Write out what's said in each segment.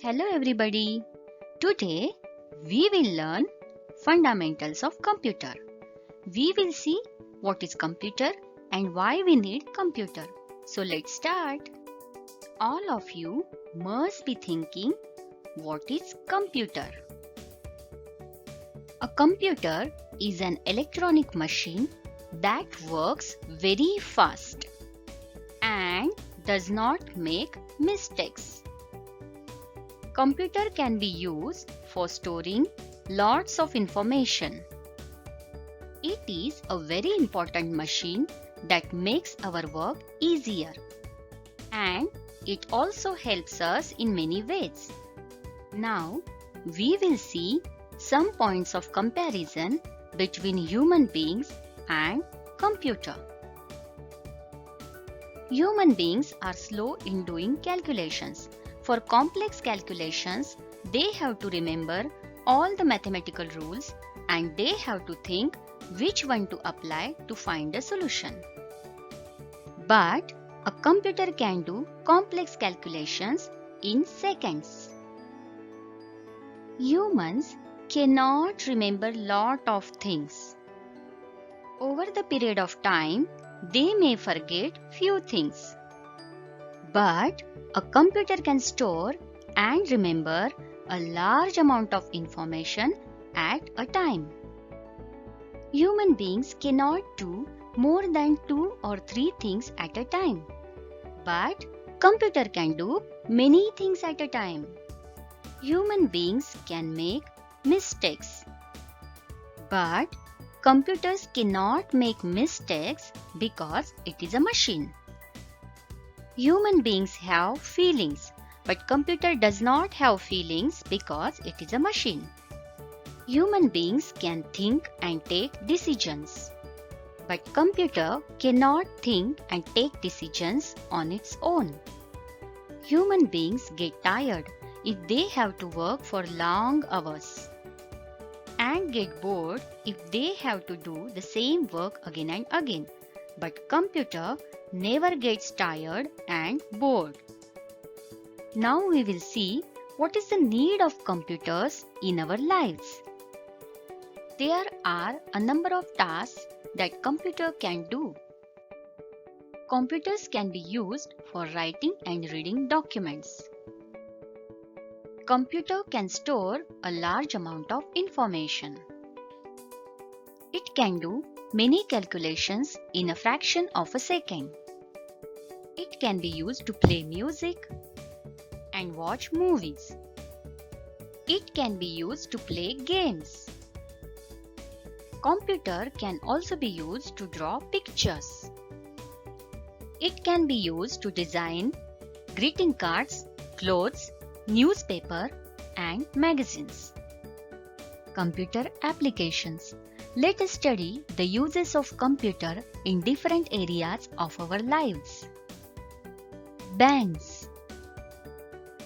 Hello everybody. Today we will learn fundamentals of computer. We will see what is computer and why we need computer. So let's start. All of you must be thinking, what is computer? A computer is an electronic machine that works very fast and does not make mistakes. Computer can be used for storing lots of information. It is a very important machine that makes our work easier, and it also helps us in many ways. Now we will see some points of comparison between human beings and computer. Human beings are slow in doing calculations. For complex calculations, they have to remember all the mathematical rules and they have to think which one to apply to find a solution. But a computer can do complex calculations in seconds. Humans cannot remember lot of things. Over the period of time, they may forget few things. But a computer can store and remember a large amount of information at a time. Human beings cannot do more than 2 or 3 things at a time. But computer can do many things at a time. Human beings can make mistakes. But computers cannot make mistakes because it is a machine. Human beings have feelings, but computer does not have feelings because it is a machine. Human beings can think and take decisions, but computer cannot think and take decisions on its own. Human beings get tired if they have to work for long hours and get bored if they have to do the same work again and again. But computer never gets tired and bored. Now we will see what is the need of computers in our lives. There are a number of tasks that computer can do. Computers can be used for writing and reading documents. Computer can store a large amount of information. It can do many calculations in a fraction of a second. It can be used to play music and watch movies. It can be used to play games. Computer can also be used to draw pictures. It can be used to design greeting cards, clothes, newspaper, and magazines. Computer applications. Let us study the uses of computer in different areas of our lives. Banks.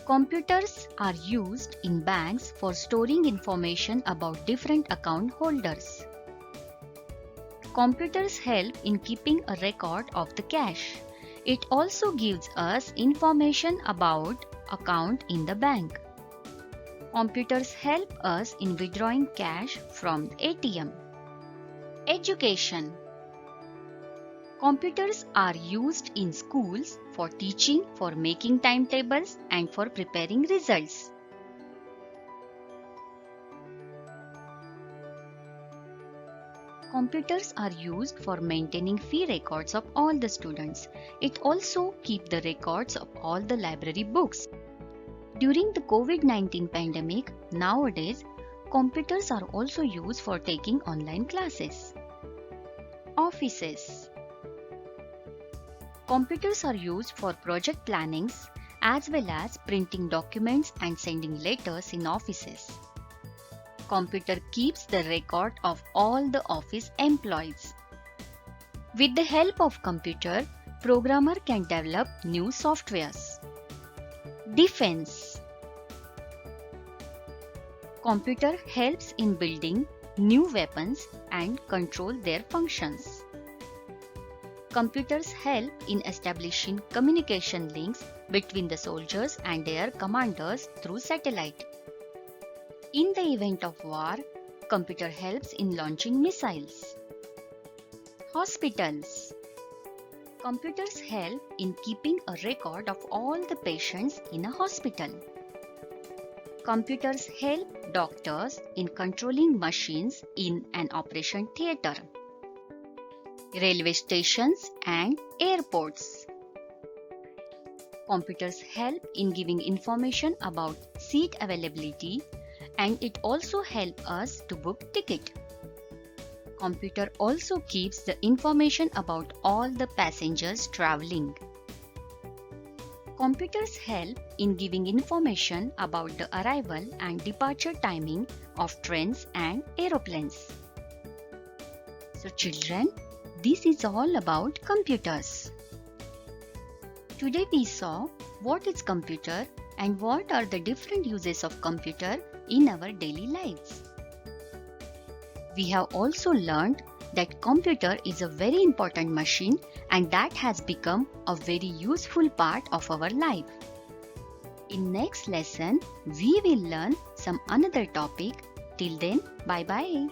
Computers are used in banks for storing information about different account holders. Computers help in keeping a record of the cash. It also gives us information about account in the bank. Computers help us in withdrawing cash from the ATM. Education. Computers are used in schools for teaching, for making timetables, and for preparing results. Computers are used for maintaining fee records of all the students. It also keeps the records of all the library books. During the COVID-19 pandemic, nowadays, computers are also used for taking online classes. Offices. Computers are used for project plannings as well as printing documents and sending letters in offices. Computer keeps the record of all the office employees. With the help of computer, programmer can develop new softwares. Defense. Computer helps in building new weapons and control their functions. Computers help in establishing communication links between the soldiers and their commanders through satellite. In the event of war, computer helps in launching missiles. Hospitals. Computers help in keeping a record of all the patients in a hospital. Computers help doctors in controlling machines in an operation theatre. Railway stations and airports. Computers help in giving information about seat availability, and it also helps us to book ticket. Computer also keeps the information about all the passengers traveling. Computers help in giving information about the arrival and departure timing of trains and aeroplanes. So children, this is all about computers. Today we saw what is computer and what are the different uses of computer in our daily lives. We have also learned that computer is a very important machine and that has become a very useful part of our life. In next lesson, we will learn some another topic. Till then, bye bye.